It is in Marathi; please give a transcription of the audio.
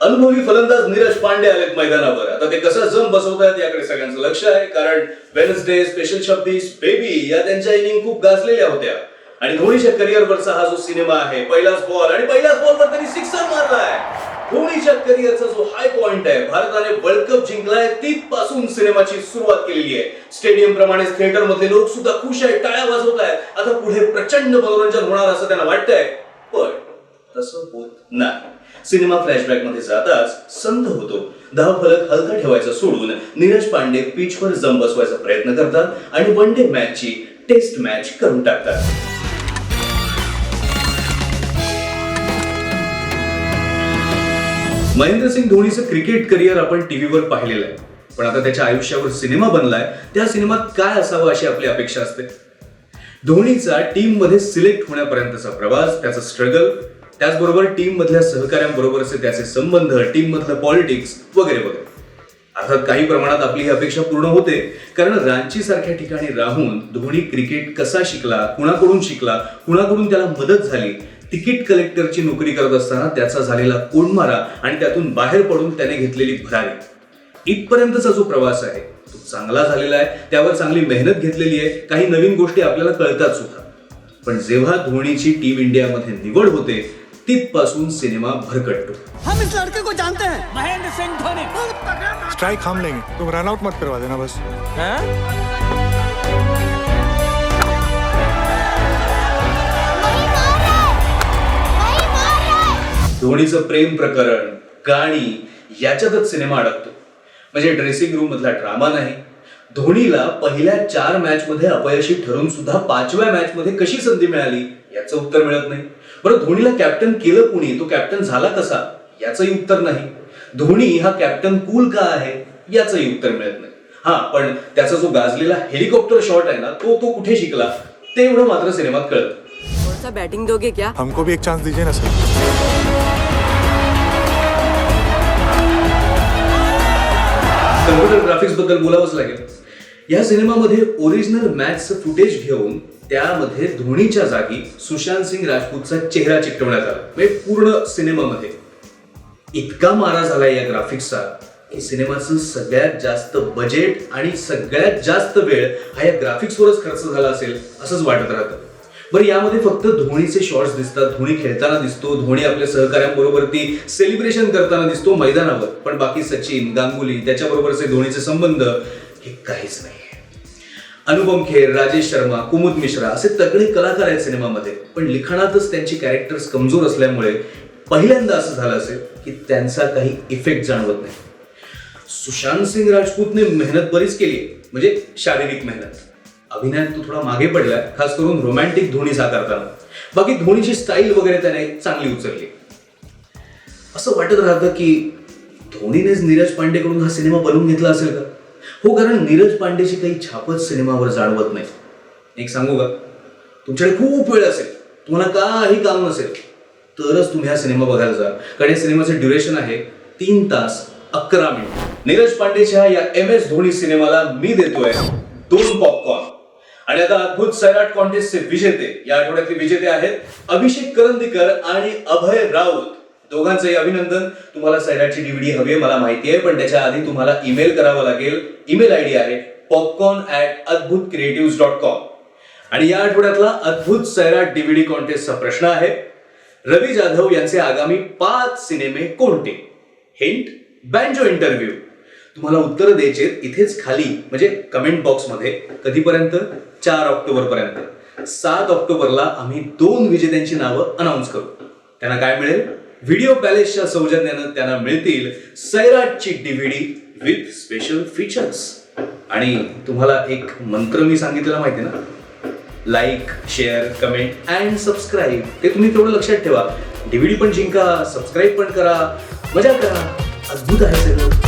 अनुभवी फलंदाज नीरज पांडे आलेत मैदानावर. आता ते कसं जम बसवतायत याकडे सगळ्यांचं लक्ष आहे, कारण वेडनेसडे, स्पेशल 26, बेबी या त्यांच्या इनिंग खूप गाजलेल्या होत्या. आणि धोनीच्या करिअरवरचा हा जो सिनेमा आहे, पहिलाच बॉल आणि पहिल्याच बॉलवर त्यांनी सिक्सर मारलाय. धोनीच्या करिअरचा जो हाय पॉइंट आहे, भारताने वर्ल्ड कप जिंकलाय, तिथपासून सिनेमाची सुरुवात केलेली आहे. स्टेडियम प्रमाणेच थिएटर मधले लोक सुद्धा खुश आहेत, टाळ्या वाजवत आहेत. आता पुढे प्रचंड मनोरंजन होणार असं त्यांना वाटतंय, पण तसं होत नाही. सिनेमा फ्लॅशबॅक मध्ये जाताच संत होतो. धावफलक हलका ठेवायचा सोडून नीरज पांडे पिचवर जम बसवायचा प्रयत्न करतात आणि वन डे मॅचची टेस्ट मॅच करून टाकतात. महेंद्रसिंग धोनीचं क्रिकेट करिअर आपण टीव्हीवर पाहिलेलं आहे, पण आता त्याच्या आयुष्यावर सिनेमा बनलाय. त्या सिनेमात काय असावं अशी आपली अपेक्षा असते. धोनीचा टीम मध्ये सिलेक्ट होण्यापर्यंतचा प्रवास, त्याचा स्ट्रगल, त्याचबरोबर टीम मधल्या सहकाऱ्यांबरोबरचे त्याचे संबंध, टीम मधलं पॉलिटिक्स वगैरे वगैरे. अर्थात काही प्रमाणात आपली ही अपेक्षा पूर्ण होते, कारण रांची सारख्या ठिकाणी राहून धोनी क्रिकेट कसा शिकला, कुणाकडून शिकला, कुणाकडून त्याला मदत झाली, तिकीट कलेक्टरची नोकरी करत असताना त्याचा झालेला कोंडमारा आणि त्यातून बाहेर पडून त्याने घेतलेली भरारी, इथपर्यंतचा जो प्रवास आहे तो चांगला झालेला आहे. त्यावर चांगली मेहनत घेतलेली आहे. काही नवीन गोष्टी आपल्याला कळतात सुद्धा. पण जेव्हा धोनीची टीम इंडियामध्ये निवड होते, तिथपासून सिनेमा भरकटतो. हम इस लड़के को जानते हैं, महेंद्र सिंह धोनी. स्ट्राइक हम लेंगे, तुम रन आउट मत करवा देना बस. धोनीचं प्रेम प्रकरण, गाणी याच्यातच सिनेमा अडकतो. म्हणजे ड्रेसिंग रूम मधला ड्रामा नाही. धोनीला पहिल्या 4 मॅच मध्ये अपयशी ठरून सुद्धा 5व्या मॅच मध्ये कशी संधी मिळाली याचं उत्तर मिळत नाही. बरं, धोनीला कॅप्टन केलं कुणी, तो कॅप्टन झाला कसा याचंही उत्तर नाही. धोनी हा कॅप्टन कूल का आहे याचंही उत्तर मिळत नाही. हा, पण त्याचा जो गाजलेला हेलिकॉप्टर शॉट आहे ना, तो कुठे शिकला ते एवढं मात्र सिनेमात कळतं. थोड़ा बैटिंग दोगे क्या? हमको भी एक चांस दीजिए ना सर. कम्प्युटर ग्राफिक्स बद्दल बोलावंच लागेल. या सिनेमामध्ये ओरिजिनल मॅचचं फुटेज घेऊन त्यामध्ये धोनीच्या जागी सुशांत सिंग राजपूतचा चेहरा चिकटवण्यात आला. म्हणजे पूर्ण सिनेमामध्ये इतका मारा झालाय या ग्राफिक्सचा की सिनेमाचं सगळ्यात जास्त बजेट आणि सगळ्यात जास्त वेळ हा या ग्राफिक्सवरच खर्च झाला असेल असंच वाटत राहतं. बरं, यामध्ये फक्त धोनीचे शॉट्स दिसतात, धोनी खेळताना दिसतो, धोनी आपल्या सहकाऱ्यांबरोबर ती सेलिब्रेशन करताना दिसतो मैदानावर, पण बाकी सचिन, गांगुली, त्याच्याबरोबरचे धोनीचे संबंध हे काहीच नाही. अनुपम खेर, राजेश शर्मा, कुमुद मिश्रा असे तगडे कलाकार आहेत सिनेमामध्ये, पण लिखाणातच त्यांची कॅरेक्टर्स कमजोर असल्यामुळे पहिल्यांदा असं झालं असेल की त्यांचा काही इफेक्ट जाणवत नाही. सुशांत सिंग राजपूतने मेहनत बरीच केली, म्हणजे शारीरिक मेहनत. अभिनयात तो थोडा मागे पडलाय, खास करून रोमॅन्टिक धोनी साकारताना. बाकी धोनीची स्टाईल वगैरे त्याने चांगली उचलली. असं वाटत राहतं की धोनीनेच नीरज पांडेकडून हा सिनेमा बनवून घेतला असेल का? हो, कारण नीरज पांडेची काही छापच सिनेमावर जाणवत नाही. एक सांगू का, तुमच्याकडे खूप वेळ असेल, तुम्हाला काही काम नसेल, तरच तुम्ही हा सिनेमा बघायला जा. कारण या सिनेमाचं ड्युरेशन आहे 3 तास 11 मिनिट. नीरज पांडेच्या या MS धोनी सिनेमाला मी देतोय 2 पॉपकॉर्न. आणि आता अद्भुत सैराट कॉन्टेस्टचे विजेते, या आठवड्यातले विजेते आहेत अभिषेक करंदीकर आणि अभय राऊत. दोघांचंही अभिनंदन. तुम्हाला सैराटची DVD हवी आहे मला माहिती आहे, पण त्याच्या आधी तुम्हाला ईमेल करावा लागेल. ईमेल ID आहे popcorn@adbhutcreatives.com. आणि या आठवड्यातला अद्भुत सैराट DVD कॉन्टेस्टचा प्रश्न आहे, रवी जाधव यांचे आगामी 5 सिनेमे कोणते? Hint, banjo interview. तुम्हाला उत्तर द्यायचे इथेच खाली, म्हणजे कमेंट बॉक्समध्ये. कधीपर्यंत? 4 ऑक्टोबर पर्यंत. 7 ऑक्टोबरला आम्ही 2 विजेत्यांची नावं अनाऊन्स करू. त्यांना काय मिळेल? व्हिडिओ पॅलेसच्या सौजन्यानं त्यांना मिळतील सैराटची DVD विथ स्पेशल फीचर्स. आणि तुम्हाला एक मंत्र मी सांगितलेला माहिती ना, like, share, comment and subscribe. ते तुम्ही तेवढं लक्षात ठेवा. DVD पण जिंका, सबस्क्राईब पण करा, मजा करा. अद्भुत आहे सगळं.